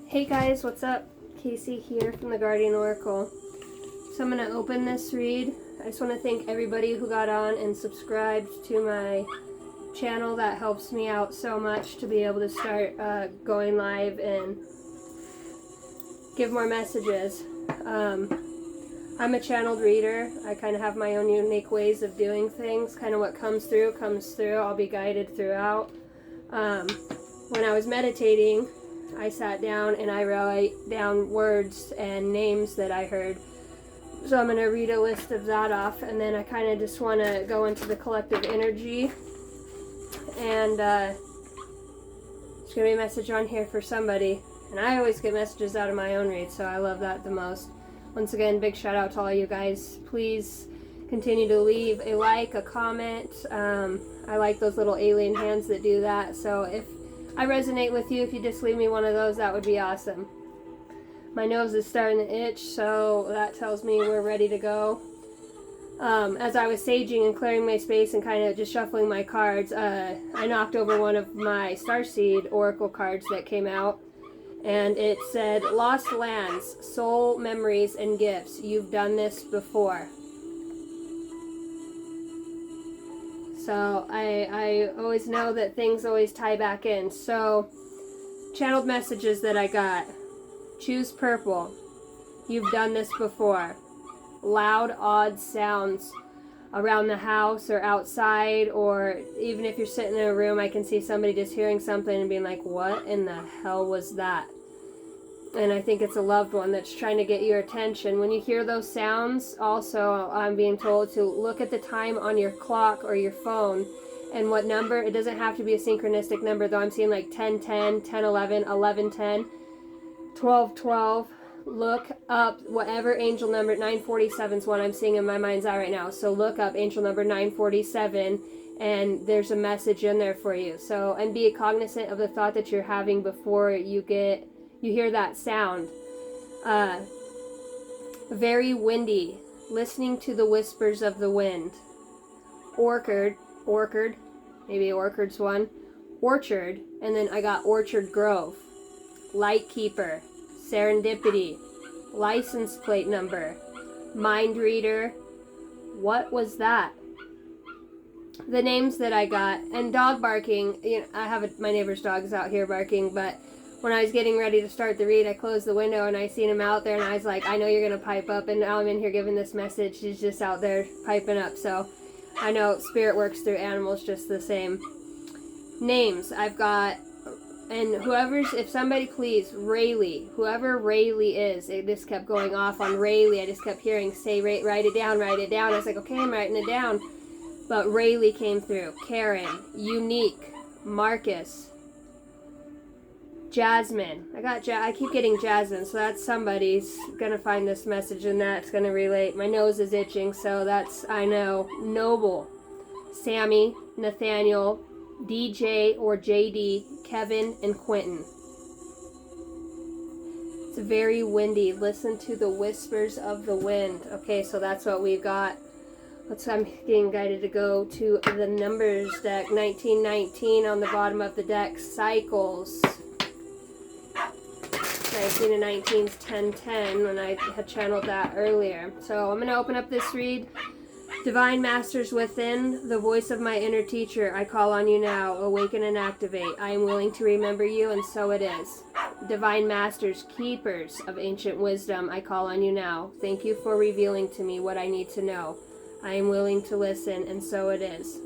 Hey guys, what's up? Casey here from the Guardian Oracle. So I'm going to open this read. I just want to thank everybody who got on and subscribed to my channel. That helps me out so much to be able to start going live and give more messages. I'm a channeled reader. I kind of have my own unique ways of doing things. Kind of what comes through, comes through. I'll be guided throughout. When I was meditating, I sat down and I wrote down words and names that I heard. So I'm going to read a list of that off, and then I kind of just want to go into the collective energy. And there's going to be a message on here for somebody. And I always get messages out of my own read, so I love that the most. Once again, big shout out to all you guys. Please continue to leave a like, a comment. I like those little alien hands that do that. So if I resonate with you, if you just leave me one of those, that would be awesome. My nose is starting to itch, so that tells me we're ready to go. As I was saging and clearing my space and kind of just shuffling my cards, I knocked over one of my Starseed Oracle cards that came out. And it said, Lost Lands, Soul Memories and Gifts. You've done this before. So I always know that things always tie back in. So, channeled messages that I got. Choose purple. You've done this before. Loud, odd sounds around the house or outside, or even if you're sitting in a room, I can see somebody just hearing something and being like, what in the hell was that? And I think it's a loved one that's trying to get your attention. When you hear those sounds, also I'm being told to look at the time on your clock or your phone and what number. It doesn't have to be a synchronistic number, though. I'm seeing like 10:10, 10:11, 11:10, 12:12. Look up whatever angel number. 947 is what I'm seeing in my mind's eye right now. So look up angel number 947, and there's a message in there for you. So, and be cognizant of the thought that you're having before you hear that sound. Very windy. Listening to the whispers of the wind. Orchard, maybe orchard's one. Orchard, and then I got Orchard Grove. Light Keeper. Serendipity. License plate number. Mind reader. What was that? The names that I got. And dog barking. You know, I have my neighbor's dog's out here barking, but when I was getting ready to start the read, I closed the window and I seen him out there, and I was like, I know you're going to pipe up, and now I'm in here giving this message. He's just out there piping up. So I know spirit works through animals just the same. Names I've got, and if somebody please, Rayleigh, whoever Rayleigh is, it just kept going off on Rayleigh. I just kept hearing, say, write it down, write it down. I was like, okay, I'm writing it down. But Rayleigh came through. Karen, Unique, Marcus, Jasmine. I keep getting Jasmine, so that's somebody's gonna find this message and that's gonna relate. My nose is itching, so that's, I know. Noble, Sammy, Nathaniel, DJ or JD, Kevin, and Quentin. It's very windy. Listen to the whispers of the wind. Okay, so that's what we've got. I'm getting guided to go to the numbers deck. 1919 on the bottom of the deck. Cycles. 19 and 19 is 1010 when I had channeled that earlier. So I'm going to open up this read. Divine Masters within, the voice of my inner teacher, I call on you now. Awaken and activate. I am willing to remember you, and so it is. Divine Masters, keepers of ancient wisdom, I call on you now. Thank you for revealing to me what I need to know. I am willing to listen, and so it is.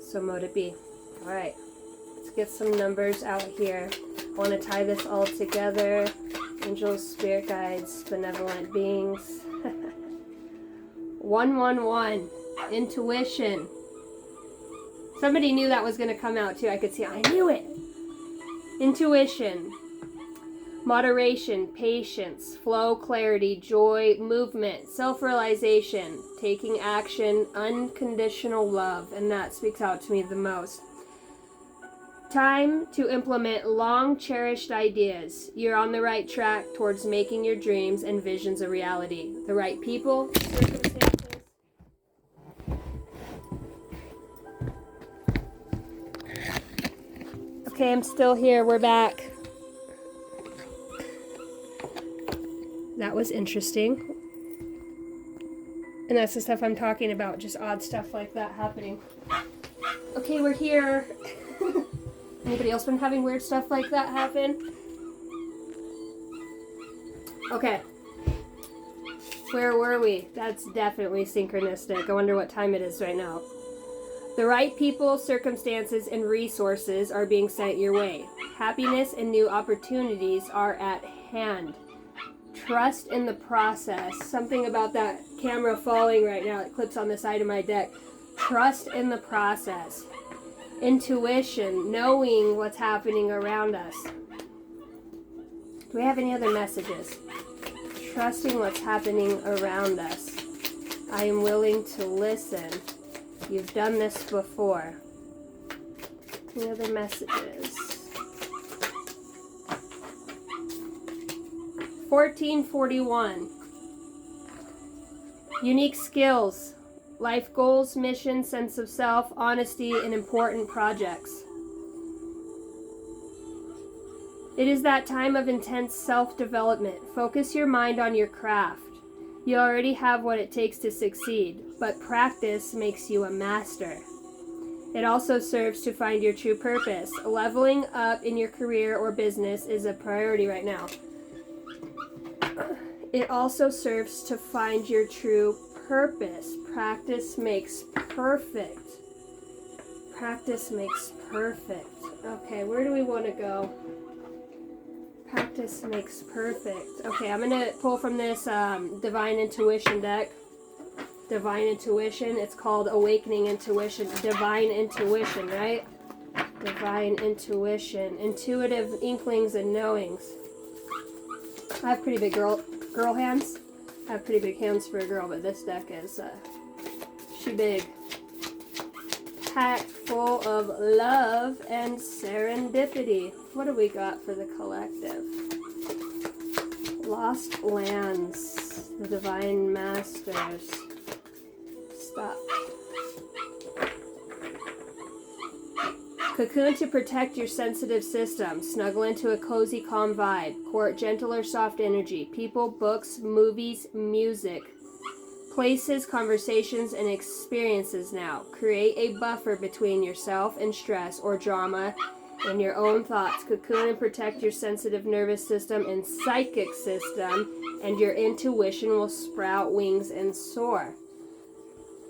So mote it be. Alright, let's get some numbers out here. I want to tie this all together. Angels, spirit guides, benevolent beings. 111. Intuition. Somebody knew that was going to come out too. I could see. I knew it. Intuition. Moderation, patience, flow, clarity, joy, movement, self-realization, taking action, unconditional love, and that speaks out to me the most. Time to implement long-cherished ideas. You're on the right track towards making your dreams and visions a reality. The right people, circumstances, Okay, I'm still here. We're back. That was interesting. And that's the stuff I'm talking about, just odd stuff like that happening. Okay, we're here. Anybody else been having weird stuff like that happen? Okay. Where were we? That's definitely synchronistic. I wonder what time it is right now. The right people, circumstances, and resources are being sent your way. Happiness and new opportunities are at hand. Trust in the process. Something about that camera falling right now. It clips on the side of my deck. Trust in the process. Intuition, knowing what's happening around us. Do we have any other messages? Trusting what's happening around us. I am willing to listen. You've done this before. Any other messages? 1441. Unique skills. Life goals, mission, sense of self, honesty, and important projects. It is that time of intense self-development. Focus your mind on your craft. You already have what it takes to succeed, but practice makes you a master. It also serves to find your true purpose. Leveling up in your career or business is a priority right now. It also serves to find your true purpose. Practice makes perfect. Practice makes perfect. Okay, where do we want to go? Practice makes perfect. Okay, I'm going to pull from this Divine Intuition deck. Divine Intuition. It's called Awakening Intuition. Divine Intuition, right? Divine Intuition. Intuitive inklings and knowings. I have pretty big girl hands. I have pretty big hands for a girl, but this deck is, she big. Packed full of love and serendipity. What do we got for the collective? Lost Lands. The Divine Masters. Stop. Cocoon to protect your sensitive system. Snuggle into a cozy, calm vibe. Court gentle or soft energy. People, books, movies, music. Places, conversations, and experiences now. Create a buffer between yourself and stress or drama and your own thoughts. Cocoon and protect your sensitive nervous system and psychic system, and your intuition will sprout wings and soar.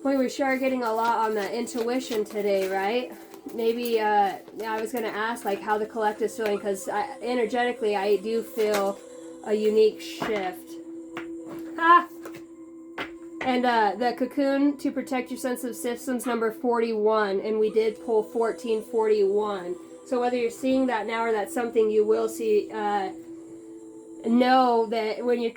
Boy, we sure are getting a lot on the intuition today, right? Maybe, I was going to ask, like, how the collective is feeling, because energetically, I do feel a unique shift. Ha! And the Cocoon to protect your sensitive systems, number 41, and we did pull 1441. So whether you're seeing that now or that's something you will see, know that when you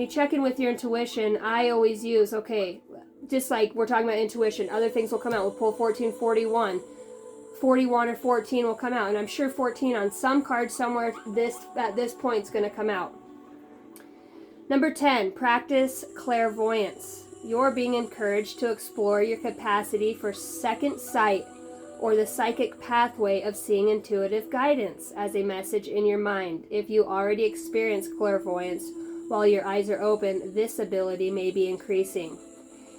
check in with your intuition, I always use, okay, just like we're talking about intuition, other things will come out. We'll pull 1441. 41 or 14 will come out, and I'm sure 14 on some card somewhere at this point is going to come out. Number 10, practice clairvoyance. You're being encouraged to explore your capacity for second sight or the psychic pathway of seeing intuitive guidance as a message in your mind. If you already experience clairvoyance while your eyes are open, this ability may be increasing.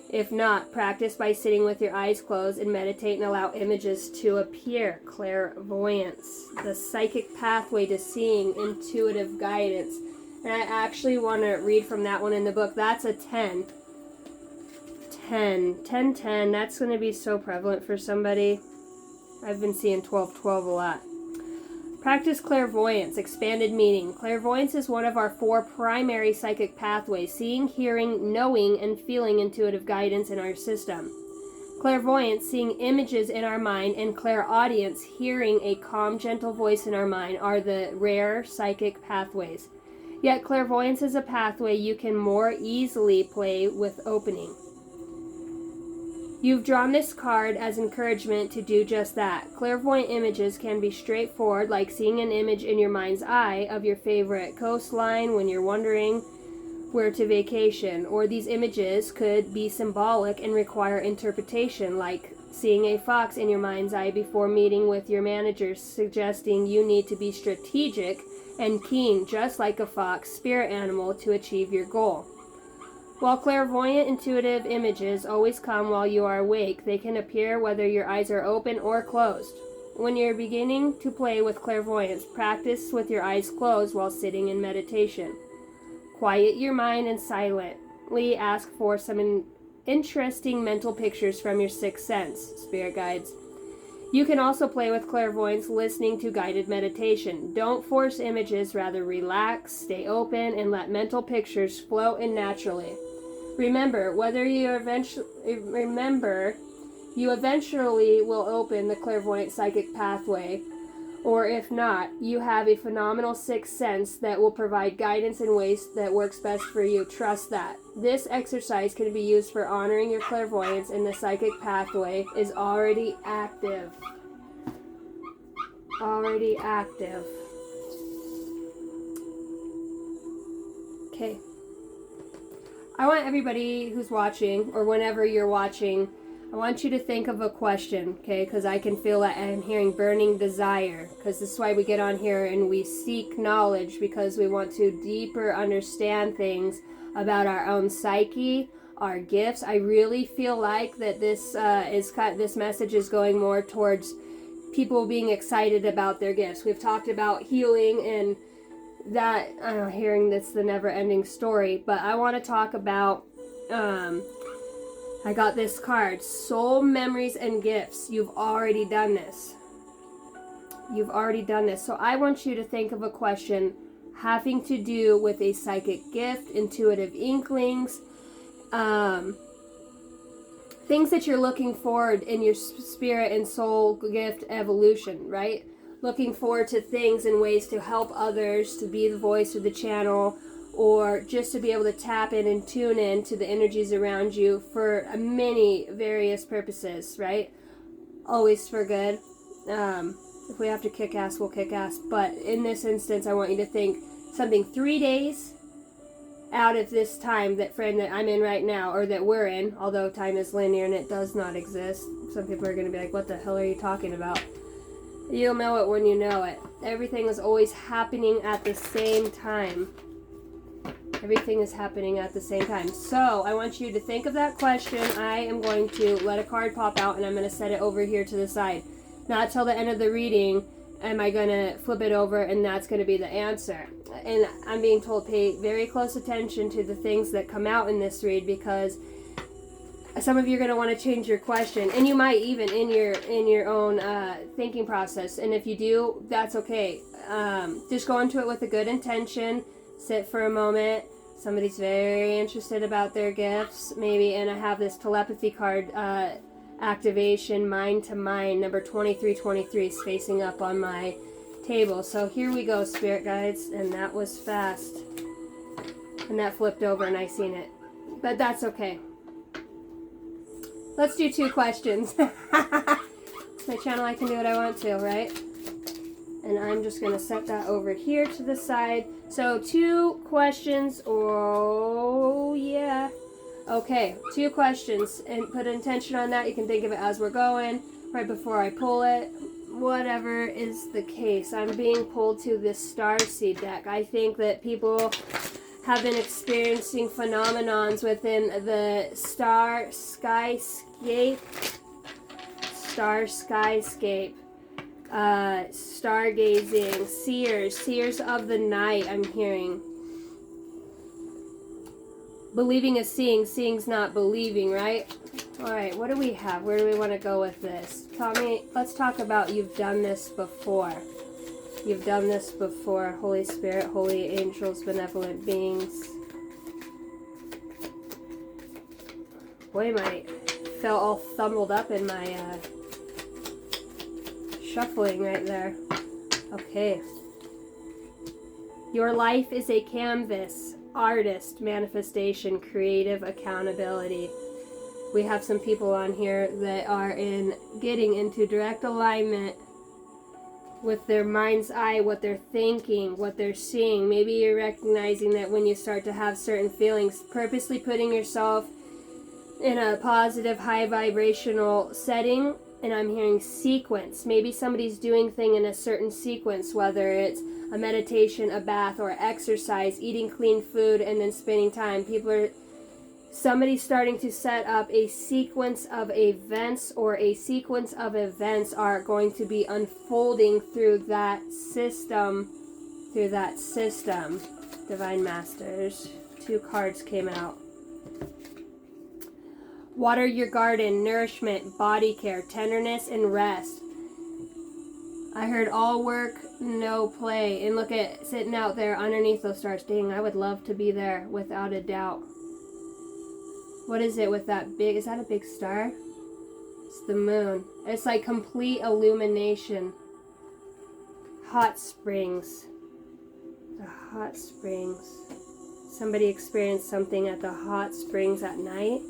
If not, practice by sitting with your eyes closed and meditate and allow images to appear. Clairvoyance, the psychic pathway to seeing intuitive guidance. And I actually want to read from that one in the book. That's a 10. 10. That's going to be so prevalent for somebody. I've been seeing 12 a lot. Practice clairvoyance, expanded meaning. Clairvoyance is one of our 4 primary psychic pathways: seeing, hearing, knowing, and feeling intuitive guidance in our system. Clairvoyance, seeing images in our mind, and clairaudience, hearing a calm, gentle voice in our mind, are the rare psychic pathways. Yet clairvoyance is a pathway you can more easily play with opening. You've drawn this card as encouragement to do just that. Clairvoyant images can be straightforward, like seeing an image in your mind's eye of your favorite coastline when you're wondering were to vacation, or these images could be symbolic and require interpretation, like seeing a fox in your mind's eye before meeting with your managers, suggesting you need to be strategic and keen, just like a fox spirit animal, to achieve your goal. While clairvoyant intuitive images always come while you are awake, they can appear whether your eyes are open or closed. When you're beginning to play with clairvoyance, practice with your eyes closed while sitting in meditation. Quiet your mind and silently ask for some interesting mental pictures from your sixth sense, spirit guides. You can also play with clairvoyance listening to guided meditation. Don't force images, rather relax, stay open, and let mental pictures flow in naturally. Remember, you eventually will open the clairvoyant psychic pathway, or if not, you have a phenomenal sixth sense that will provide guidance in ways that works best for you. Trust that. This exercise can be used for honoring your clairvoyance, and the psychic pathway is already active. Already active. Okay. I want everybody who's watching, or whenever you're watching, I want you to think of a question, okay? Because I can feel that I'm hearing burning desire. Because this is why we get on here and we seek knowledge, because we want to deeper understand things about our own psyche, our gifts. I really feel like that this message is going more towards people being excited about their gifts. We've talked about healing and that, I'm hearing this the never-ending story, but I want to talk about I got this card, soul memories and gifts. You've already done this. You've already done this. So I want you to think of a question having to do with a psychic gift, intuitive inklings, things that you're looking forward in your spirit and soul gift evolution, right? Looking forward to things and ways to help others, to be the voice of the channel, or just to be able to tap in and tune in to the energies around you for many various purposes, right? Always for good. If we have to kick ass, we'll kick ass. But in this instance, I want you to think something 3 days out of this time that frame that I'm in right now, or that we're in, although time is linear and it does not exist. Some people are going to be like, what the hell are you talking about? You'll know it when you know it. Everything is always happening at the same time. Everything is happening at the same time. So I want you to think of that question. I am going to let a card pop out and I'm going to set it over here to the side. Not till the end of the reading am I going to flip it over and that's going to be the answer. And I'm being told pay very close attention to the things that come out in this read, because some of you are going to want to change your question, and you might even in your own thinking process. And if you do, that's okay. Just go into it with a good intention. Sit for a moment. Somebody's very interested about their gifts, maybe, and I have this telepathy card activation, mind to mind, number 2323 is facing up on my table. So here we go, spirit guides, and that was fast. And that flipped over and I seen it. But that's okay. Let's do 2 questions. It's my channel, I can do what I want to, right? And I'm just going to set that over here to the side. So 2 questions. Oh, yeah. Okay, 2 questions. And put intention on that. You can think of it as we're going, right before I pull it. Whatever is the case. I'm being pulled to this Starseed deck. I think that people have been experiencing phenomenons within the skyscape, stargazing, seers of the night, I'm hearing. Believing is seeing, seeing's not believing, right? Alright, what do we have? Where do we want to go with this? Tommy, let's talk about you've done this before. You've done this before. Holy Spirit, holy angels, benevolent beings. Boy, my felt all thumbled up in my shuffling right there. Okay. Your life is a canvas. Artist, manifestation, creative accountability. We have some people on here that are getting into direct alignment with their mind's eye, what they're thinking, what they're seeing. Maybe you're recognizing that when you start to have certain feelings, purposely putting yourself in a positive, high vibrational setting. And I'm hearing sequence. Maybe somebody's doing thing in a certain sequence, whether it's a meditation, a bath, or exercise, eating clean food, and then spending time. Somebody's starting to set up a sequence of events, or a sequence of events are going to be unfolding through that system. Divine Masters. 2 cards came out. Water your garden, nourishment, body care, tenderness, and rest. I heard all work, no play. And look at sitting out there underneath those stars. Dang, I would love to be there without a doubt. What is it with that big, is that a big star? It's the moon. It's like complete illumination. Hot springs. The hot springs. Somebody experienced something at the hot springs at night.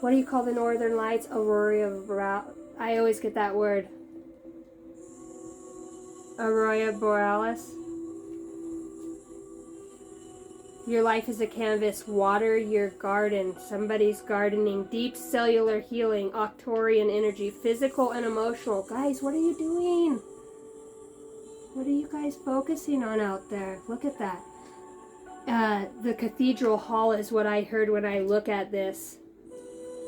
What do you call the northern lights? Aurora Borealis. I always get that word. Aurora Borealis. Your life is a canvas. Water your garden. Somebody's gardening. Deep cellular healing. Octorian energy. Physical and emotional. Guys, what are you doing? What are you guys focusing on out there? Look at that. The cathedral hall is what I heard when I look at this.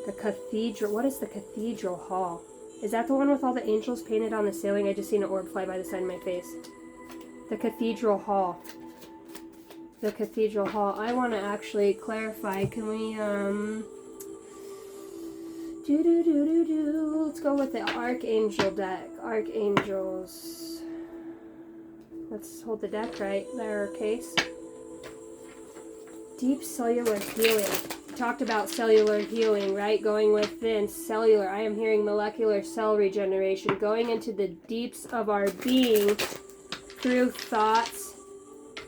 The cathedral. What is the cathedral hall? Is that the one with all the angels painted on the ceiling? I just seen an orb fly by the side of my face. The cathedral hall. The cathedral hall. I want to actually clarify. Can we, let's go with the Archangel deck. Archangels. Let's hold the deck right there, case. Deep cellular healing. Talked about cellular healing, right? Going within cellular. I am hearing molecular cell regeneration, going into the deeps of our being through thoughts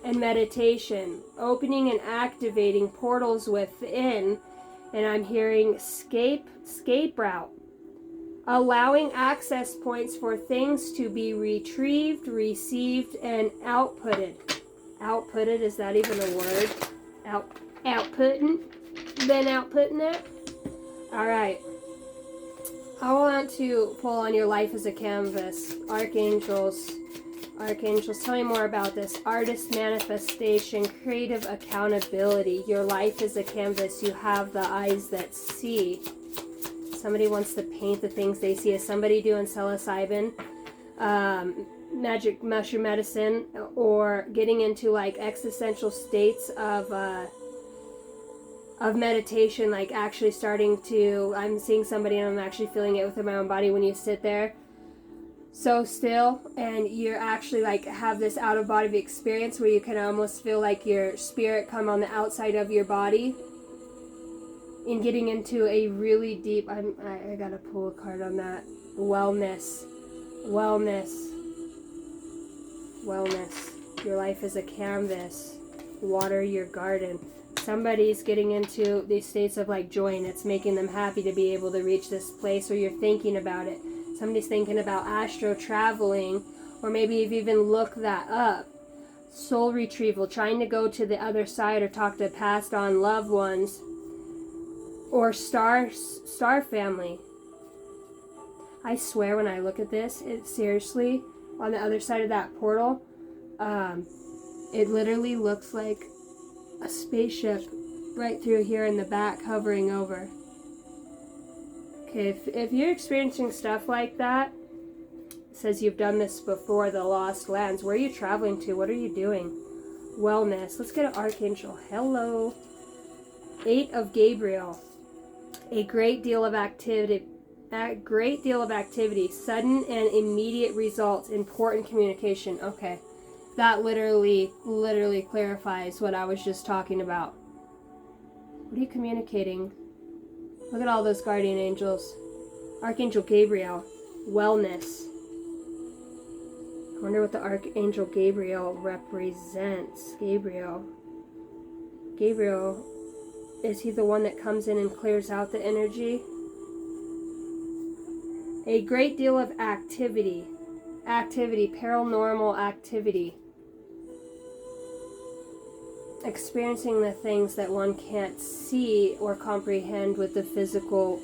and meditation, opening and activating portals within. And I'm hearing escape route, allowing access points for things to be retrieved, received, and outputted. Outputted, is that even a word? Outputting? Been outputting that? Alright. I want to pull on your life as a canvas. Archangels. Archangels, tell me more about this. Artist manifestation, creative accountability. Your life is a canvas. You have the eyes that see. Somebody wants to paint the things they see. Is somebody doing psilocybin, magic mushroom medicine, or getting into like existential states of meditation, like actually starting to, I'm seeing somebody and I'm actually feeling it within my own body when you sit there so still and you're actually like have this out of body experience where you can almost feel like your spirit come on the outside of your body and getting into a really deep, I gotta pull a card on that. Wellness. Your life is a canvas. Water your garden. Somebody's getting into these states of like joy and it's making them happy to be able to reach this place, or you're thinking about it. Somebody's thinking about astro traveling, or maybe you've even looked that up. Soul retrieval, trying to go to the other side or talk to passed on loved ones, or star family. I swear when I look at this, it seriously, on the other side of that portal, it literally looks like a spaceship right through here in the back hovering over. Okay, if you're experiencing stuff like that, it says you've done this before, the lost lands. Where are you traveling to? What are you doing? Wellness. Let's get an Archangel. Hello. 8 of Gabriel. A great deal of activity. Sudden and immediate results. Important communication. Okay. That literally clarifies what I was just talking about. What are you communicating? Look at all those guardian angels. Archangel Gabriel. Wellness. I wonder what the Archangel Gabriel represents. Gabriel, is he the one that comes in and clears out the energy? A great deal of activity, paranormal activity. Experiencing the things that one can't see or comprehend with the physical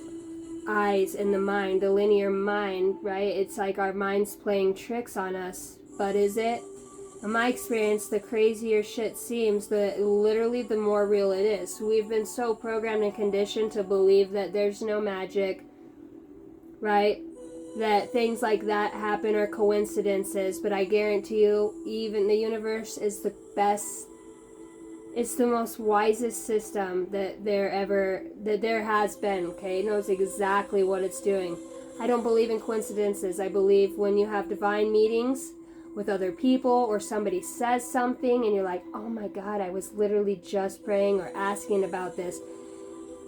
eyes in the mind, the linear mind, right? It's like our mind's playing tricks on us, but is it? In my experience, the crazier shit seems, literally the more real it is. We've been so programmed and conditioned to believe that there's no magic, right? That things like that happen are coincidences, but I guarantee you, even the universe is the best. It's the most wisest system that there has been, okay? It knows exactly what it's doing. I don't believe in coincidences. I believe when you have divine meetings with other people or somebody says something and you're like, oh my God, I was literally just praying or asking about this.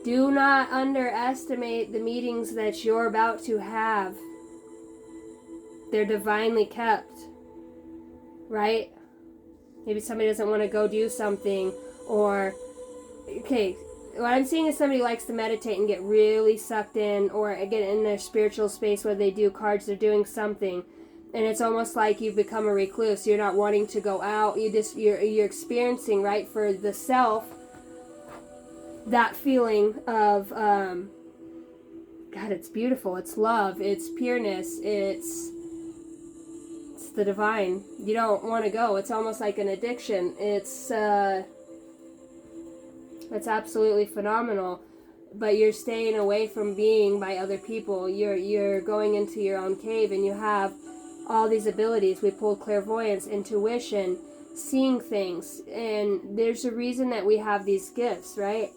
Do not underestimate the meetings that you're about to have. They're divinely kept, right? Maybe somebody doesn't want to go do something, or, okay, what I'm seeing is somebody likes to meditate and get really sucked in, or get in their spiritual space where they do cards, they're doing something, and it's almost like you've become a recluse. You're not wanting to go out. You're experiencing, right, for the self, that feeling of, God, it's beautiful. It's love. It's pureness. It's the divine. You don't want to go. It's almost like an addiction. It's absolutely phenomenal, but you're staying away from being by other people. You're going into your own cave, and you have all these abilities. We pulled clairvoyance, intuition, seeing things, and there's a reason that we have these gifts, right?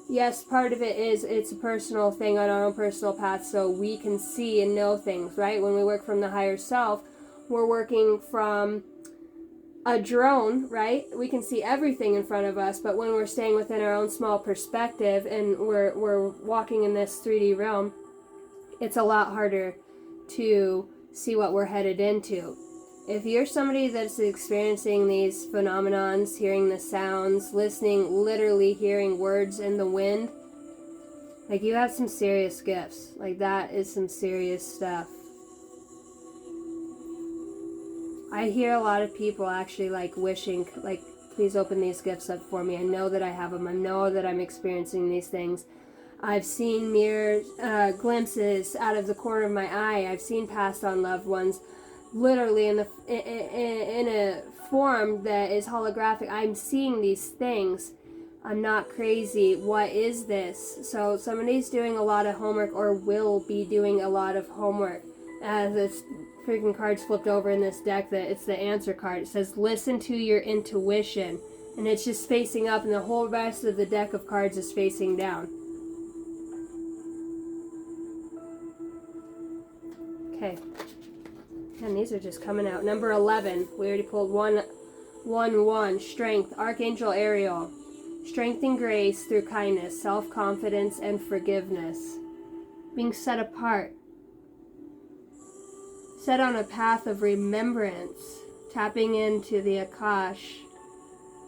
Yes, part of it is it's a personal thing on our own personal path, so we can see and know things, right? When we work from the higher self, we're working from a drone, right? We can see everything in front of us, but when we're staying within our own small perspective and we're walking in this 3D realm, it's a lot harder to see what we're headed into. If you're somebody that's experiencing these phenomenons, hearing the sounds, listening, literally hearing words in the wind, like, you have some serious gifts. Like, that is some serious stuff. I hear a lot of people actually like wishing, like, please open these gifts up for me. I know that I have them. I know that I'm experiencing these things. I've seen mirror glimpses out of the corner of my eye. I've seen passed on loved ones, literally in a form that is holographic. I'm seeing these things. I'm not crazy. What is this? So somebody's doing a lot of homework, or will be doing a lot of homework. This freaking card's flipped over in this deck, that it's the answer card. It says listen to your intuition, and it's just facing up, and the whole rest of the deck of cards is facing down. Okay, and these are just coming out. Number 11, we already pulled 1 strength, Archangel Ariel. Strength and grace through kindness, self-confidence, and forgiveness. Being set apart. Set on a path of remembrance, tapping into the akash.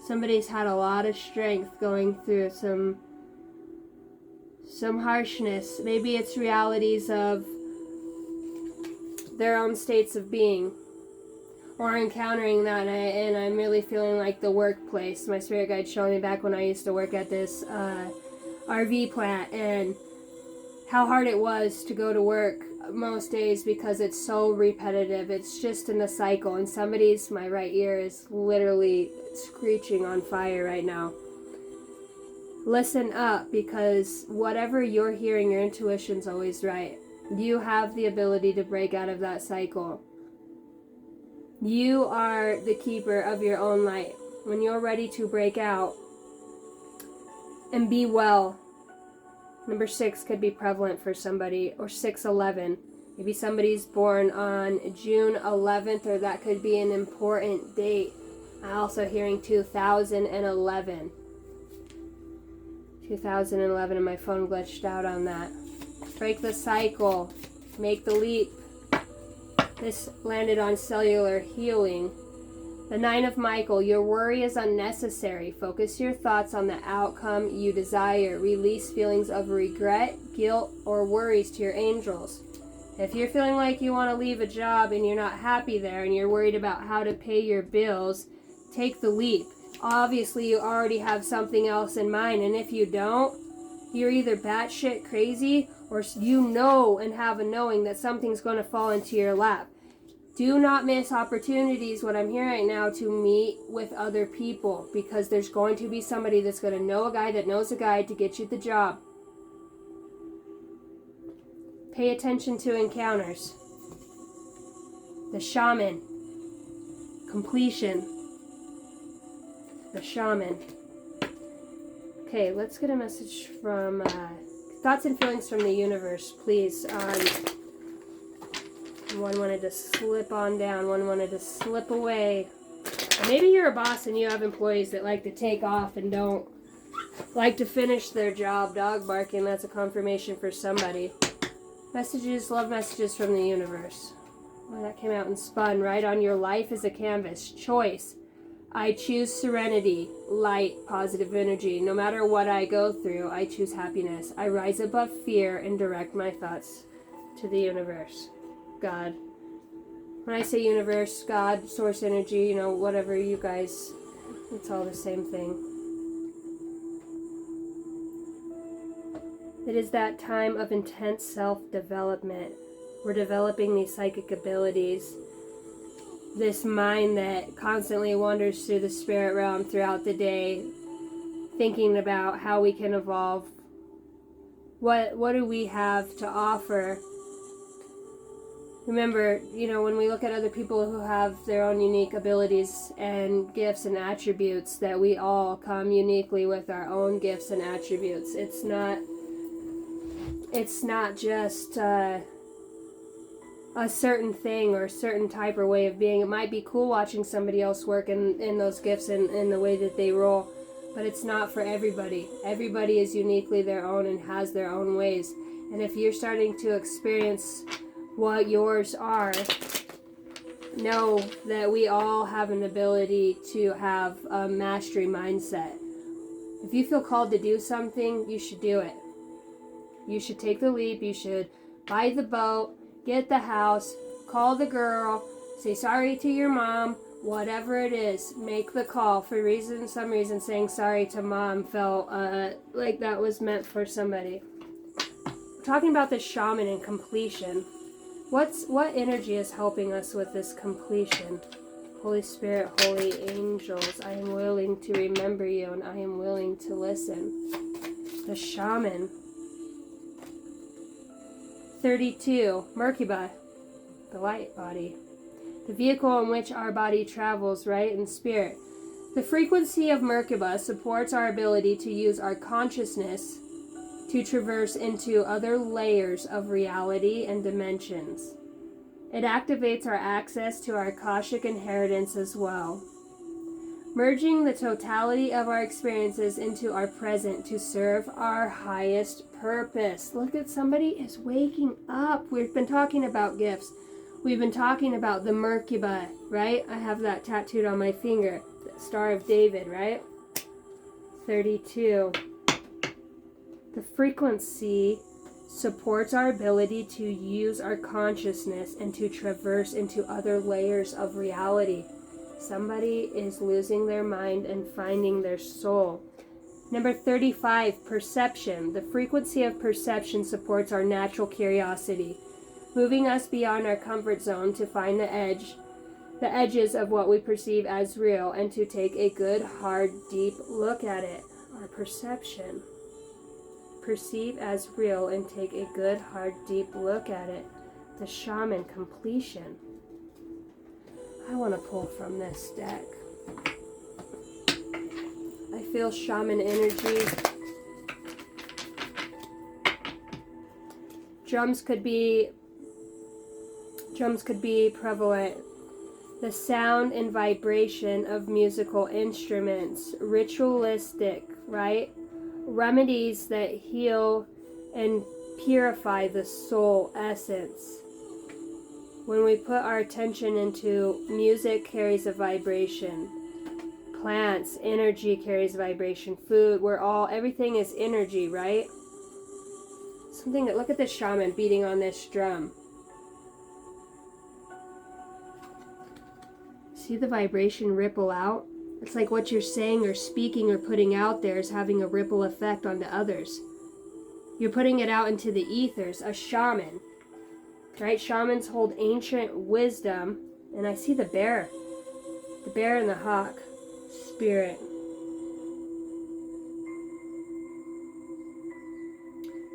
Somebody's had a lot of strength going through some harshness. Maybe it's realities of their own states of being, or encountering that, and I'm really feeling like the workplace. My spirit guide showed me back when I used to work at this RV plant, and how hard it was to go to work most days because it's so repetitive. It's just in the cycle, and my right ear is literally screeching on fire right now. Listen up, because whatever you're hearing, your intuition's always right. You have the ability to break out of that cycle. You are the keeper of your own light. When you're ready to break out and be well. Number 6 could be prevalent for somebody, or 6/11. Maybe somebody's born on June 11th, or that could be an important date. I'm also hearing 2011. 2011, and my phone glitched out on that. Break the cycle. Make the leap. This landed on cellular healing. The 9 of Michael, your worry is unnecessary. Focus your thoughts on the outcome you desire. Release feelings of regret, guilt, or worries to your angels. If you're feeling like you want to leave a job and you're not happy there and you're worried about how to pay your bills, take the leap. Obviously, you already have something else in mind, and if you don't, you're either batshit crazy or you know and have a knowing that something's going to fall into your lap. Do not miss opportunities, what I'm hearing right now, to meet with other people, because there's going to be somebody that's going to know a guy that knows a guy to get you the job. Pay attention to encounters. The shaman. Completion. The shaman. Okay, let's get a message from thoughts and feelings from the universe, please. One wanted to slip on down. One wanted to slip away. And maybe you're a boss and you have employees that like to take off and don't like to finish their job. Dog barking, that's a confirmation for somebody. Messages, love messages from the universe. Well, that came out and spun right on your life as a canvas. Choice. I choose serenity, light, positive energy. No matter what I go through, I choose happiness. I rise above fear and direct my thoughts to the universe. God. When I say universe, God, source energy, you know, whatever you guys, it's all the same thing. It is that time of intense self-development. We're developing these psychic abilities. This mind that constantly wanders through the spirit realm throughout the day, thinking about how we can evolve. What do we have to offer? Remember, you know, when we look at other people who have their own unique abilities and gifts and attributes, that we all come uniquely with our own gifts and attributes. It's not just a certain thing or a certain type or way of being. It might be cool watching somebody else work in those gifts and in the way that they roll, but it's not for everybody. Everybody is uniquely their own and has their own ways. And if you're starting to experience what yours are, know that we all have an ability to have a mastery mindset. If you feel called to do something, you should do it. You should take the leap. You should buy the boat, get the house, call the girl, say sorry to your mom, whatever it is, make the call. For some reason saying sorry to mom felt like that was meant for somebody. Talking about the shaman and completion. What energy is helping us with this completion? Holy Spirit, holy angels, I am willing to remember you and I am willing to listen. The shaman. 32, Merkaba, the light body. The vehicle in which our body travels, right, in spirit. The frequency of Merkaba supports our ability to use our consciousness to traverse into other layers of reality and dimensions. It activates our access to our akashic inheritance as well, merging the totality of our experiences into our present to serve our highest purpose. Look at somebody is waking up. We've been talking about gifts. We've been talking about the Merkaba, right? I have that tattooed on my finger. The Star of David, right? 32. The frequency supports our ability to use our consciousness and to traverse into other layers of reality. Somebody is losing their mind and finding their soul. Number 35, perception. The frequency of perception supports our natural curiosity, moving us beyond our comfort zone to find the edges of what we perceive as real and to take a good, hard, deep look at it. Our perception. Perceive as real and take a good, hard, deep look at it. The shaman, completion. I want to pull from this deck. I feel shaman energy. Drums could be prevalent. The sound and vibration of musical instruments, ritualistic, right? Remedies that heal and purify the soul essence. When we put our attention into music, carries a vibration. Plants, energy carries vibration. Food, everything is energy, right? Look at this shaman beating on this drum. See the vibration ripple out? It's like what you're saying or speaking or putting out there is having a ripple effect onto others. You're putting it out into the ethers. A shaman, right? Shamans hold ancient wisdom. And I see the bear and the hawk spirit.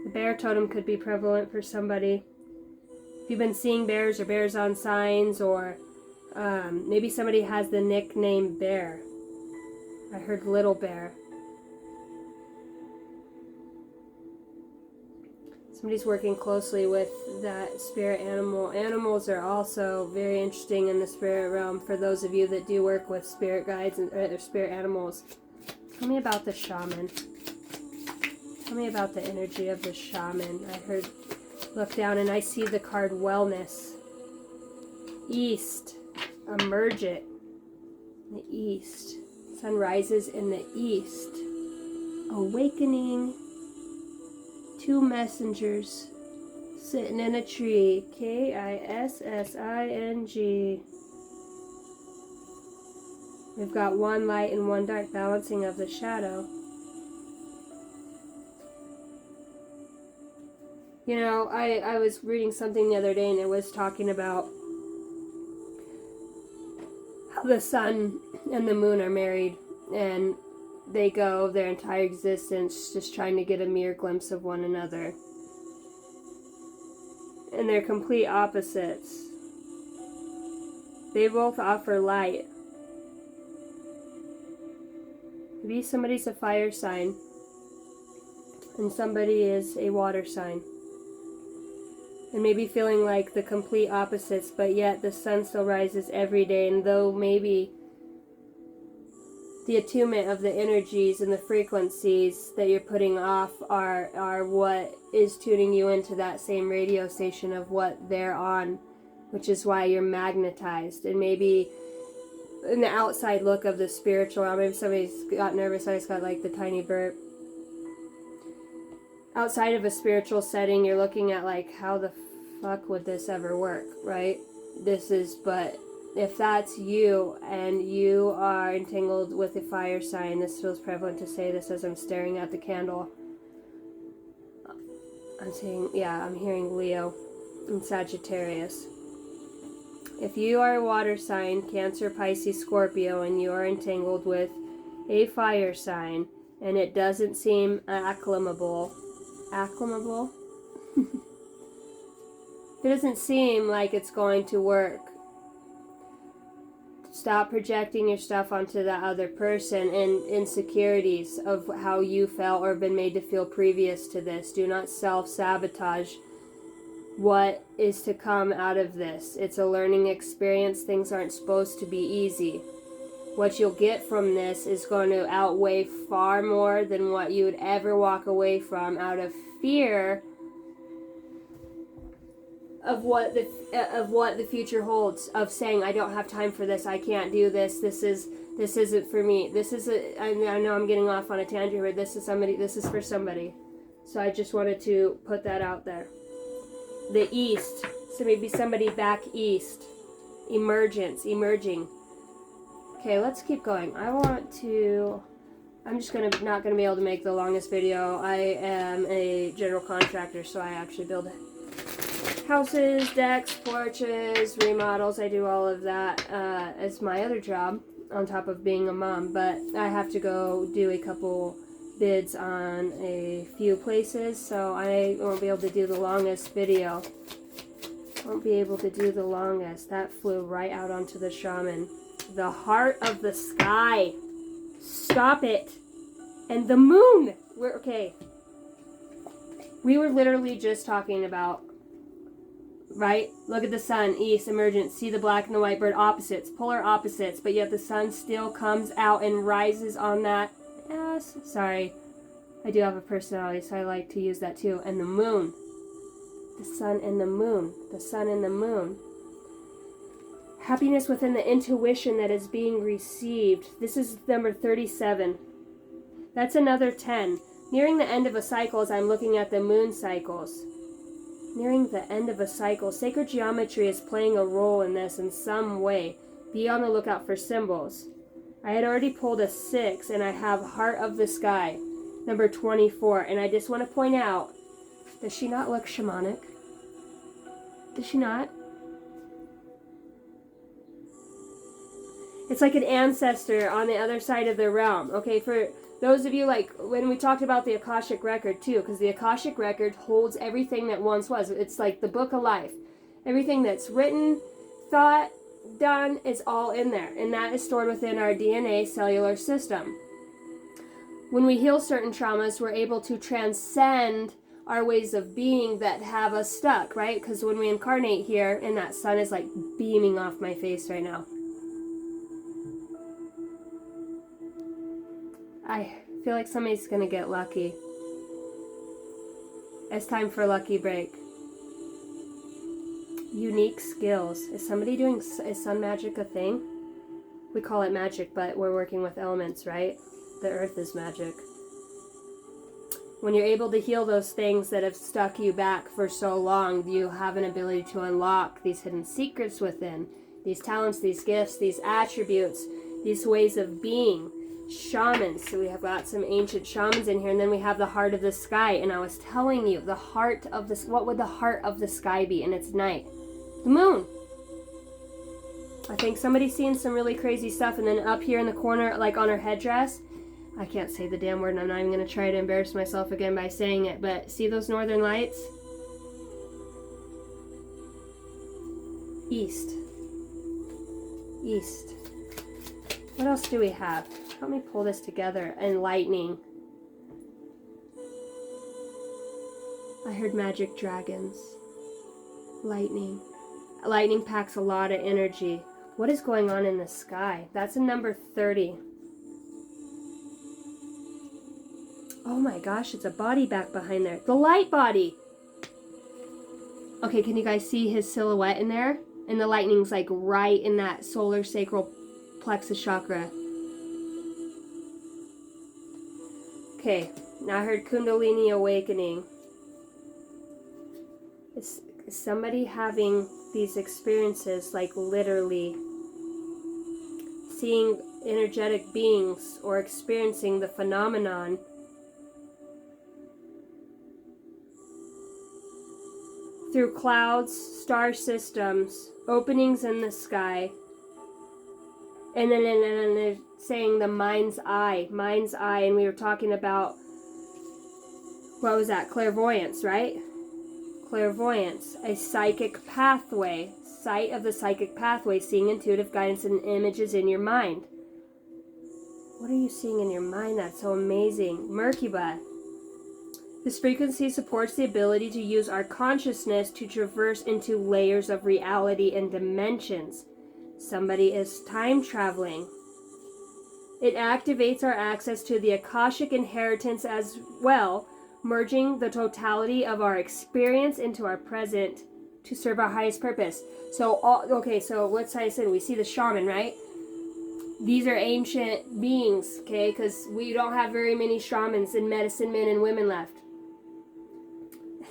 The bear totem could be prevalent for somebody. If you've been seeing bears or bears on signs, or maybe somebody has the nickname Bear. I heard Little Bear. Somebody's working closely with that spirit animal. Animals are also very interesting in the spirit realm for those of you that do work with spirit guides and spirit animals. Tell me about the shaman. Tell me about the energy of the shaman. I heard, look down and I see the card Wellness. East. Emergent. The east. Sun rises in the east. Awakening. Two messengers sitting in a tree. Kissing. We've got one light and one dark, balancing of the shadow. You know, I was reading something the other day and it was talking about how the sun and the moon are married and they go their entire existence just trying to get a mere glimpse of one another. And they're complete opposites. They both offer light. Maybe somebody's a fire sign and somebody is a water sign. And maybe feeling like the complete opposites, but yet the sun still rises every day, and though maybe the attunement of the energies and the frequencies that you're putting off are what is tuning you into that same radio station of what they're on, which is why you're magnetized. And maybe in the outside look of the spiritual realm, maybe somebody's got nervous, I just got like the tiny burp. Outside of a spiritual setting, you're looking at like, how the fuck would this ever work, right? But if that's you and you are entangled with a fire sign, this feels prevalent to say this as I'm staring at the candle. I'm saying, yeah, I'm hearing Leo and Sagittarius. If you are a water sign, Cancer, Pisces, Scorpio, and you are entangled with a fire sign, and it doesn't seem acclimable? It doesn't seem like it's going to work. Stop projecting your stuff onto that other person and insecurities of how you felt or been made to feel previous to this. Do not self-sabotage what is to come out of this. It's a learning experience. Things aren't supposed to be easy. What you'll get from this is going to outweigh far more than what you would ever walk away from out of fear of what the future holds, of saying, I don't have time for this, I can't do this, this isn't for me, I know I'm getting off on a tangent, but this is for somebody. So I just wanted to put that out there. The east, so maybe somebody back east. Emerging. Okay, let's keep going. I'm just not gonna be able to make the longest video. I am a general contractor, so I actually build houses, decks, porches, remodels. I do all of that as my other job on top of being a mom, but I have to go do a couple bids on a few places, so I won't be able to do the longest video. That flew right out onto the shaman. The heart of the sky. Stop it. And the moon. Okay. We were literally just talking about, right? Look at the sun, east, emergent. See the black and the white bird, opposites, polar opposites, but yet the sun still comes out and rises on that. Yes, sorry. I do have a personality, so I like to use that too. And the moon. The sun and the moon. The sun and the moon. Happiness within the intuition that is being received. This is number 37. That's another 10. Nearing the end of a cycle as I'm looking at the moon cycles. Nearing the end of a cycle. Sacred geometry is playing a role in this in some way. Be on the lookout for symbols. I had already pulled a 6, and I have Heart of the Sky, number 24. And I just want to point out, does she not look shamanic? Does she not? It's like an ancestor on the other side of the realm. Okay, for those of you, like when we talked about the akashic record too, because the akashic record holds everything that once was. It's like the book of life. Everything that's written, thought, done is all in there, and that is stored within our DNA cellular system. When we heal certain traumas, we're able to transcend our ways of being that have us stuck, right? Because when we incarnate here, and that sun is like beaming off my face right now, I feel like somebody's gonna get lucky. It's time for a lucky break. Unique skills. Is somebody doing, is sun magic a thing? We call it magic, but we're working with elements, right? The earth is magic. When you're able to heal those things that have stuck you back for so long, you have an ability to unlock these hidden secrets within, these talents, these gifts, these attributes, these ways of being. Shamans. So we have got some ancient shamans in here, and then we have the Heart of the Sky. And I was telling you, the heart of this, what would the heart of the sky be? And it's night. The moon. I think somebody's seen some really crazy stuff. And then up here in the corner, like on her headdress, I can't say the damn word, and I'm not even going to try to embarrass myself again by saying it, but see those northern lights? East. East. What else do we have? Help me pull this together. And lightning. I heard magic dragons. Lightning. Lightning packs a lot of energy. What is going on in the sky? That's a number 30. Oh my gosh, it's a body back behind there. The light body! Okay, can you guys see his silhouette in there? And the lightning's like right in that solar sacral plexus chakra. Okay, now I heard Kundalini awakening. Is somebody having these experiences, like literally seeing energetic beings or experiencing the phenomenon through clouds, star systems, openings in the sky, and then they're saying the mind's eye, and we were talking about, what was that, clairvoyance, right? Clairvoyance, a psychic pathway, sight of the psychic pathway, seeing intuitive guidance and images in your mind. What are you seeing in your mind? That's so amazing. Merkaba. This frequency supports the ability to use our consciousness to traverse into layers of reality and dimensions. Somebody is time traveling. It activates our access to the akashic inheritance as well, merging the totality of our experience into our present to serve our highest purpose. So, so let's say I said we see the shaman, right? These are ancient beings, okay? Because we don't have very many shamans and medicine men and women left.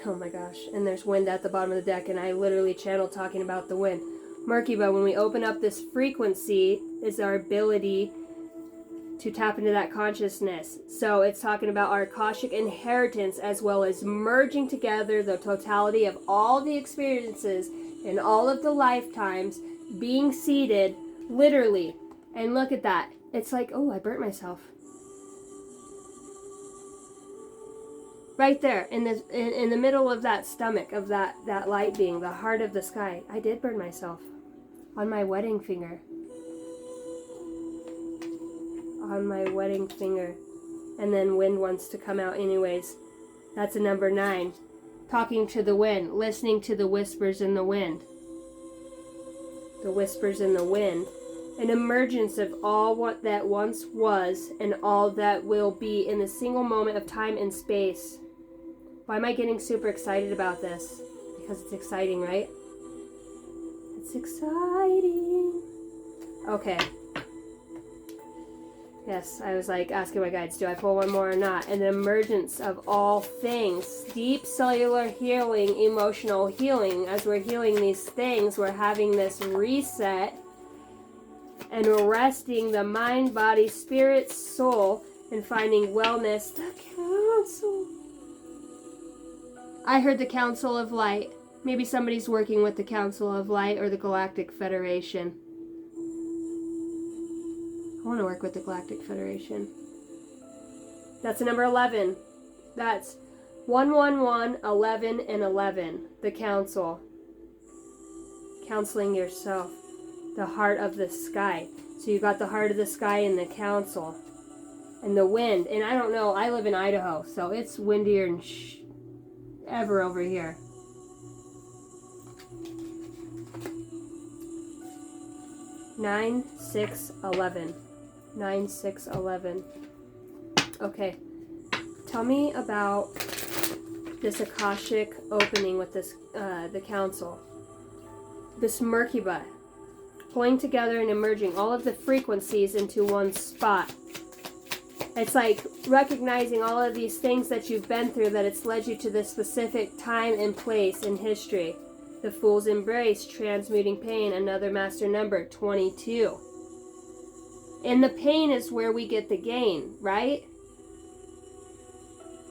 Oh my gosh, and there's wind at the bottom of the deck, and I literally channeled talking about the wind. Merkaba, when we open up this frequency, is our ability to tap into that consciousness. So it's talking about our akashic inheritance, as well as merging together the totality of all the experiences in all of the lifetimes, being seated, literally. And look at that. It's like, oh, I burnt myself. Right there, in the middle of that stomach, of that light being, the heart of the sky. I did burn myself. On my wedding finger. On my wedding finger. And then wind wants to come out anyways. That's a number 9. Talking to the wind. Listening to the whispers in the wind. The whispers in the wind. An emergence of all what that once was and all that will be in a single moment of time and space. Why am I getting super excited about this? Because it's exciting, right? It's exciting. Okay. Yes, I was like asking my guides, do I pull one more or not? An emergence of all things. Deep cellular healing, emotional healing. As we're healing these things, we're having this reset. and resting the mind, body, spirit, soul, and finding wellness. The council. I heard the Council of Light. Maybe somebody's working with the Council of Light or the Galactic Federation. I want to work with the Galactic Federation. That's the number 11. That's 111, 11, and 11. The Council. Counseling yourself. The heart of the sky. So you got the heart of the sky and the Council. And the wind. And I don't know, I live in Idaho, so it's windier than ever over here. Nine, 6, 11. 9, 6, 11. Okay. Tell me about this akashic opening with this, the council. This Merkaba. Pulling together and emerging all of the frequencies into one spot. It's like recognizing all of these things that you've been through, that it's led you to this specific time and place in history. The Fool's Embrace, transmuting pain, another master number, 22. And the pain is where we get the gain, right?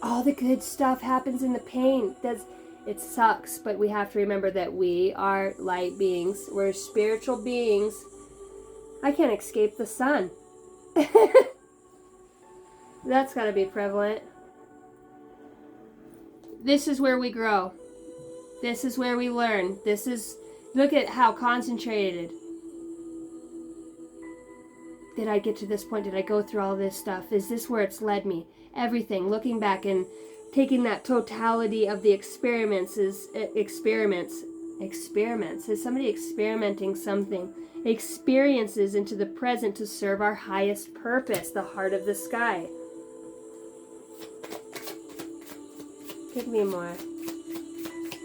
All the good stuff happens in the pain. It sucks, but we have to remember that we are light beings. We're spiritual beings. I can't escape the sun. That's got to be prevalent. This is where we grow. This is where we learn. Look at how concentrated. Did I get to this point? Did I go through all this stuff? Is this where it's led me? Everything, looking back and taking that totality of the experiments. Is somebody experimenting something? Experiences into the present to serve our highest purpose, the heart of the sky. Give me more.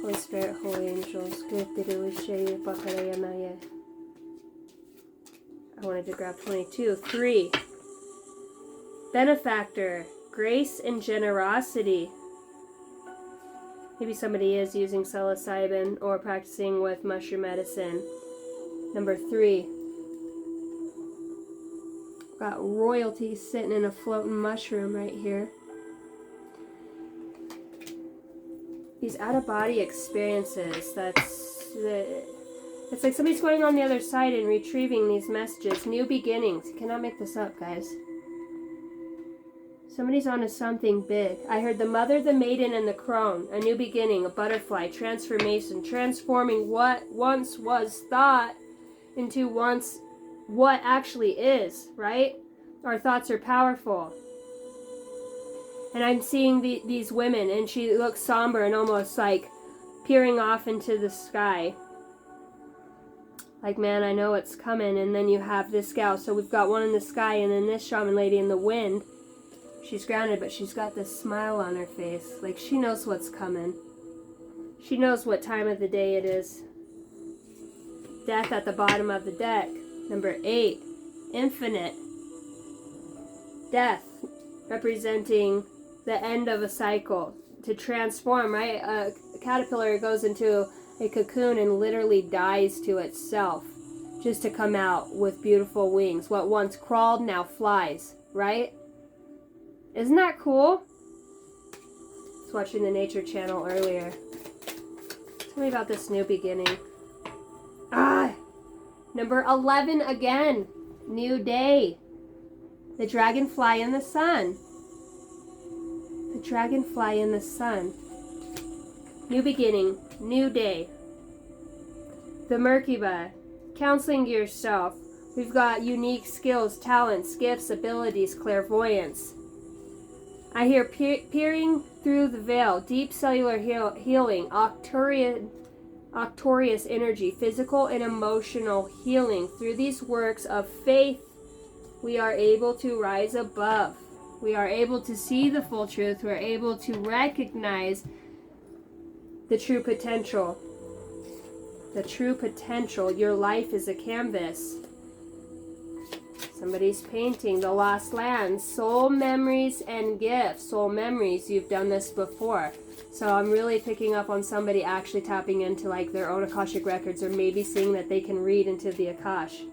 Holy Spirit, Holy Angels. I wanted to grab 22. 3. Benefactor. Grace and generosity. Maybe somebody is using psilocybin or practicing with mushroom medicine. Number 3. Got royalty sitting in a floating mushroom right here. These out-of-body experiences, it's like somebody's going on the other side and retrieving these messages. New beginnings. You cannot make this up, guys. Somebody's onto something big. I heard the mother, the maiden, and the crone. A new beginning, a butterfly, transformation, transforming what once was thought into what actually is, right? Our thoughts are powerful. And I'm seeing these women, and she looks somber and almost like peering off into the sky. Like, man, I know it's coming. And then you have this gal. So we've got one in the sky, and then this shaman lady in the wind. She's grounded, but she's got this smile on her face. Like, she knows what's coming. She knows what time of the day it is. Death at the bottom of the deck. Number 8. Infinite. Death. Representing the end of a cycle. To transform, right? A caterpillar goes into a cocoon and literally dies to itself. Just to come out with beautiful wings. What once crawled now flies, right? Isn't that cool? I was watching the Nature Channel earlier. Tell me about this new beginning. Number 11 again. New day. The dragonfly in the sun. The dragonfly in the sun. New beginning. New day. The Merkaba. Counseling yourself. We've got unique skills, talents, gifts, abilities, clairvoyance. I hear peering through the veil, deep cellular healing, octorious energy, physical and emotional healing. Through these works of faith, we are able to rise above. We are able to see the full truth. We're able to recognize the true potential. The true potential. Your life is a canvas. Somebody's painting the lost lands, soul memories and gifts. Soul memories, you've done this before. So I'm really picking up on somebody actually tapping into like their own Akashic records, or maybe seeing that they can read into the Akash.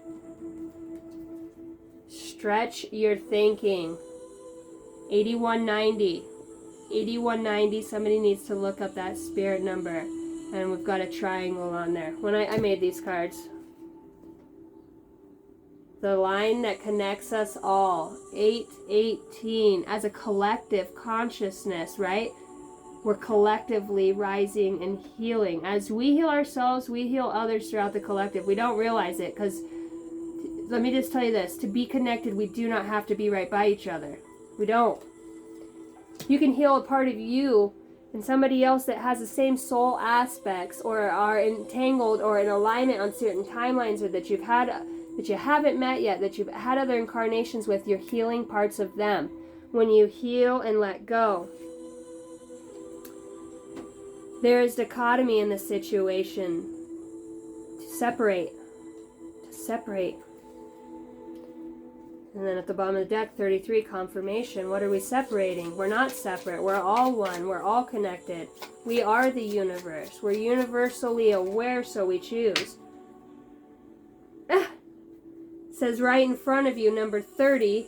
Stretch your thinking. 8190. 8190, somebody needs to look up that spirit number. And we've got a triangle on there. When I made these cards. The line that connects us all. 818. As a collective consciousness, right? We're collectively rising and healing. As we heal ourselves, we heal others throughout the collective. We don't realize it because, let me just tell you this, to be connected, we do not have to be right by each other. We don't. You can heal a part of you and somebody else that has the same soul aspects or are entangled or in alignment on certain timelines, or that you've had, that you haven't met yet, that you've had other incarnations with. You're healing parts of them. When you heal and let go, there is dichotomy in the situation. To separate. To separate. And then at the bottom of the deck, 33, confirmation. What are we separating? We're not separate. We're all one. We're all connected. We are the universe. We're universally aware, so we choose. It says right in front of you, number 30,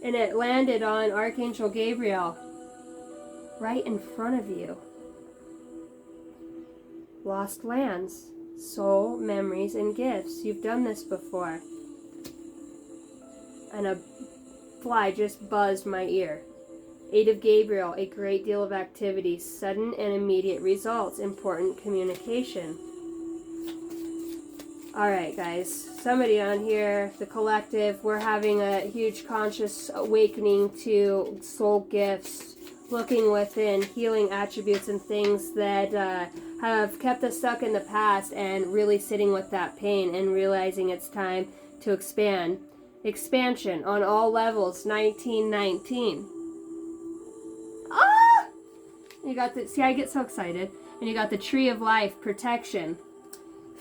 and it landed on Archangel Gabriel. Right in front of you. Lost lands, soul, memories, and gifts. You've done this before. And a fly just buzzed my ear. 8 of Gabriel, a great deal of activity, sudden and immediate results, important communication. Alright guys, somebody on here, the collective, we're having a huge conscious awakening to soul gifts, looking within, healing attributes and things that have kept us stuck in the past, and really sitting with that pain and realizing it's time to expand. Expansion on all levels, 1919. Ah! You got the, see, I get so excited. And you got the Tree of Life, protection.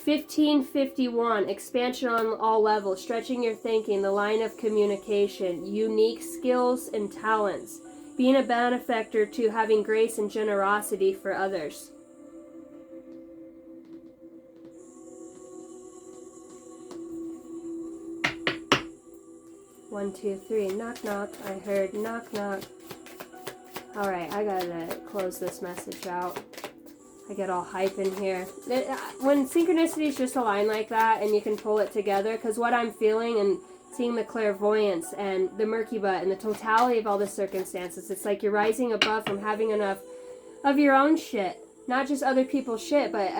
1551, expansion on all levels, stretching your thinking, the line of communication, unique skills and talents, being a benefactor to having grace and generosity for others. One, two, three. Knock, knock. I heard knock, knock. Alright, I gotta close this message out. I get all hype in here. When synchronicities just align like that and you can pull it together, because what I'm feeling and seeing the clairvoyance and the murky butt and the totality of all the circumstances, it's like you're rising above from having enough of your own shit. Not just other people's shit, but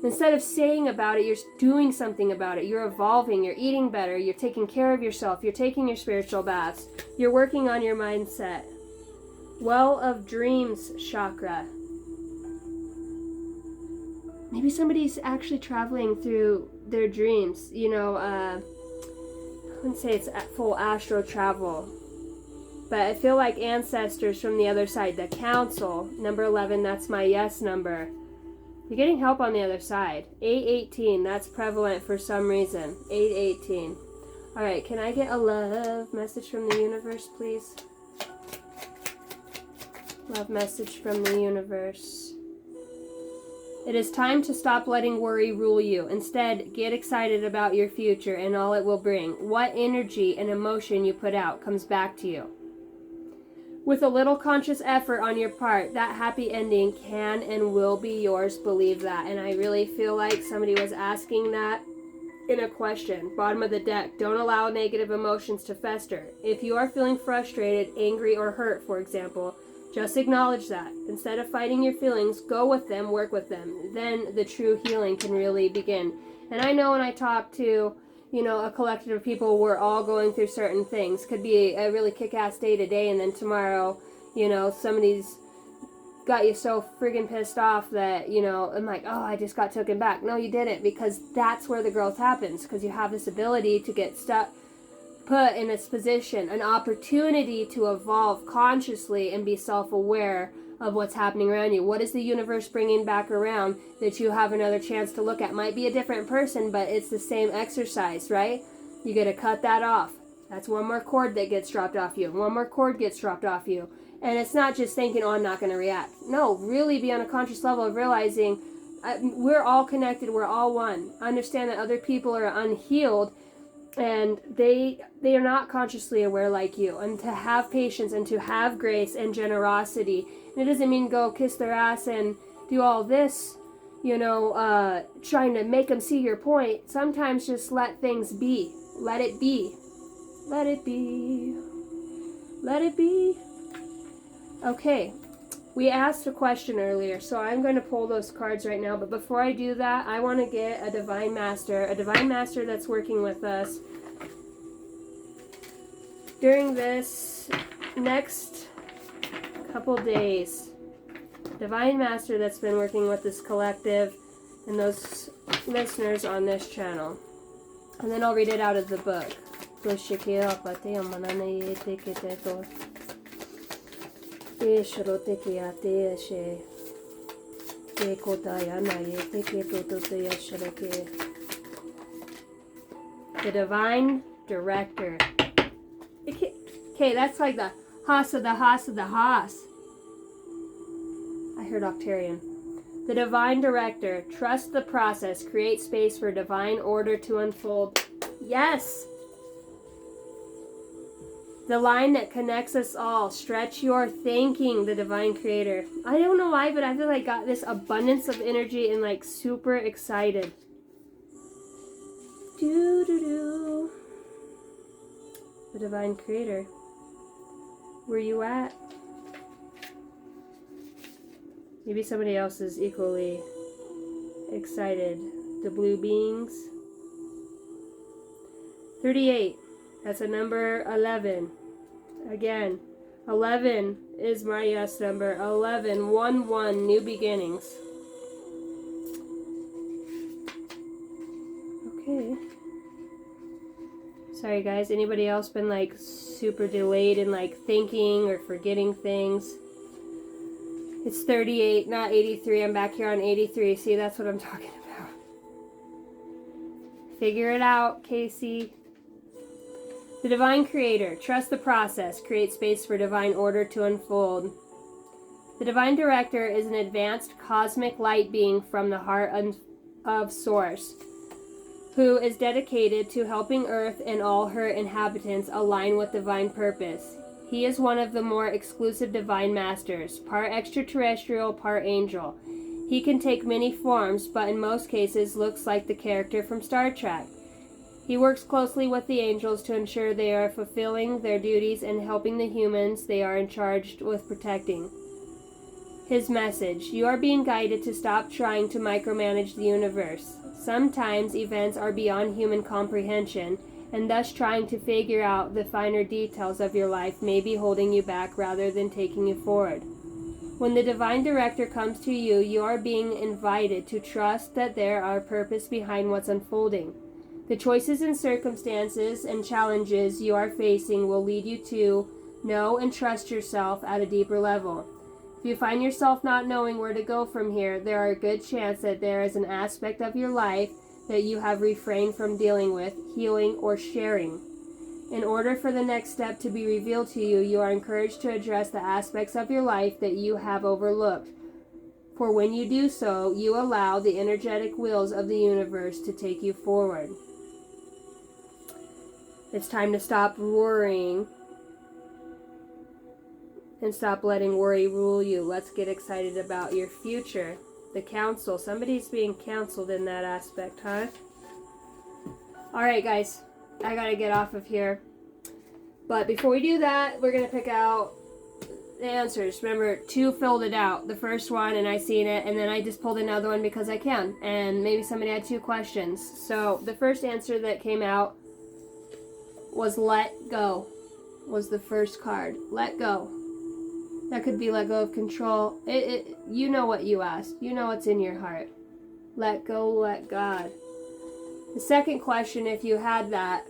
instead of saying about it, you're doing something about it. You're evolving, you're eating better, you're taking care of yourself, you're taking your spiritual baths, you're working on your mindset. Well of Dreams chakra. Maybe somebody's actually traveling through their dreams. You know, I wouldn't say it's full astral travel, but I feel like ancestors from the other side. The council, number 11, that's my yes number. You're getting help on the other side. 818, that's prevalent for some reason. 818. Alright, can I get a love message from the universe, please? Love message from the universe. It is time to stop letting worry rule you. Instead, get excited about your future and all it will bring. What energy and emotion you put out comes back to you. With a little conscious effort on your part, that happy ending can and will be yours. Believe that. And I really feel like somebody was asking that in a question. Bottom of the deck. Don't allow negative emotions to fester. If you are feeling frustrated, angry, or hurt, for example, just acknowledge that. Instead of fighting your feelings, go with them, work with them. Then the true healing can really begin. And I know when I talk to, you know, a collective of people, we're all going through certain things. Could be a really kick-ass day today, and then tomorrow, you know, somebody's got you so friggin' pissed off that, you know, I'm like, oh, I just got taken back. No, you didn't, because that's where the growth happens, because you have this ability to get stuck, put in this position, an opportunity to evolve consciously and be self-aware of what's happening around you. What is the universe bringing back around that you have another chance to look at? Might be a different person, but it's the same exercise, right? You got to cut that off. That's one more cord that gets dropped off you. One more cord gets dropped off you. And it's not just thinking, oh, I'm not going to react. No, really be on a conscious level of realizing we're all connected. We're all one. Understand that other people are unhealed. And they are not consciously aware like you. And to have patience and to have grace and generosity. And it doesn't mean go kiss their ass and do all this, trying to make them see your point. Sometimes just let things be. Let it be. Let it be. Let it be. Okay. We asked a question earlier, so I'm going to pull those cards right now. But before I do that, I want to get a Divine Master that's working with us during this next couple days. Divine Master that's been working with this collective and those listeners on this channel. And then I'll read it out of the book. The Divine Director. Okay, that's like the Haas of the Haas of the Haas. I heard Octarian. The Divine Director. Trust the process. Create space for divine order to unfold. Yes! The line that connects us all. Stretch your thinking, the Divine Creator. I don't know why, but I feel like I got this abundance of energy and like super excited. The Divine Creator. Where you at? Maybe somebody else is equally excited. The Blue Beings. 38. That's a number 11. Again, 11 is my yes number. 11, 1, 1, new beginnings. Okay. Sorry guys, anybody else been like super delayed in like thinking or forgetting things? It's 38, not 83. I'm back here on 83. See, that's what I'm talking about. Figure it out, Casey. The Divine Creator. Trust the process. Create space for divine order to unfold. The Divine Director is an advanced cosmic light being from the heart of Source, who is dedicated to helping Earth and all her inhabitants align with divine purpose. He is one of the more exclusive Divine Masters, part extraterrestrial, part angel. He can take many forms, but in most cases looks like the character from Star Trek. He works closely with the angels to ensure they are fulfilling their duties and helping the humans they are in charge with protecting. His message: you are being guided to stop trying to micromanage the universe. Sometimes events are beyond human comprehension, and thus trying to figure out the finer details of your life may be holding you back rather than taking you forward. When the Divine Director comes to you, you are being invited to trust that there are purpose behind what's unfolding. The choices and circumstances and challenges you are facing will lead you to know and trust yourself at a deeper level. If you find yourself not knowing where to go from here, there are a good chance that there is an aspect of your life that you have refrained from dealing with, healing, or sharing. In order for the next step to be revealed to you, you are encouraged to address the aspects of your life that you have overlooked. For when you do so, you allow the energetic wheels of the universe to take you forward. It's time to stop worrying and stop letting worry rule you. Let's get excited about your future. The counsel. Somebody's being counseled in that aspect, huh? Alright guys, I gotta get off of here. But before we do that, we're gonna pick out the answers. Remember, 2 filled it out. The first one, and I seen it, and then I just pulled another one because I can. And maybe somebody had 2 questions. So the first answer that came out was let go. Was the first card. Let go. That could be let go of control. You know what you asked. You know what's in your heart. Let go, let God. The second question, if you had that,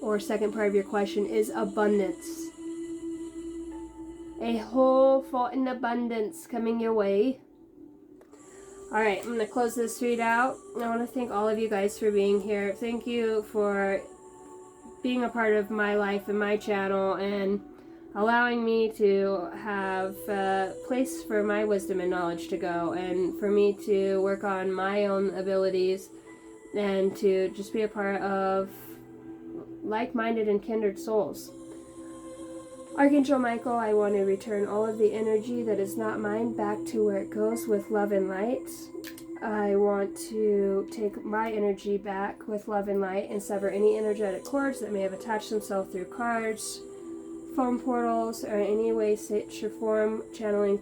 or second part of your question, is abundance. A whole full in abundance coming your way. Alright, I'm going to close this read out. I want to thank all of you guys for being here. Thank you for being a part of my life and my channel and allowing me to have a place for my wisdom and knowledge to go, and for me to work on my own abilities and to just be a part of like-minded and kindred souls. Archangel Michael, I want to return all of the energy that is not mine back to where it goes with love and light. I want to take my energy back with love and light and sever any energetic cords that may have attached themselves through cards, phone portals, or any way, shape, or form, channeling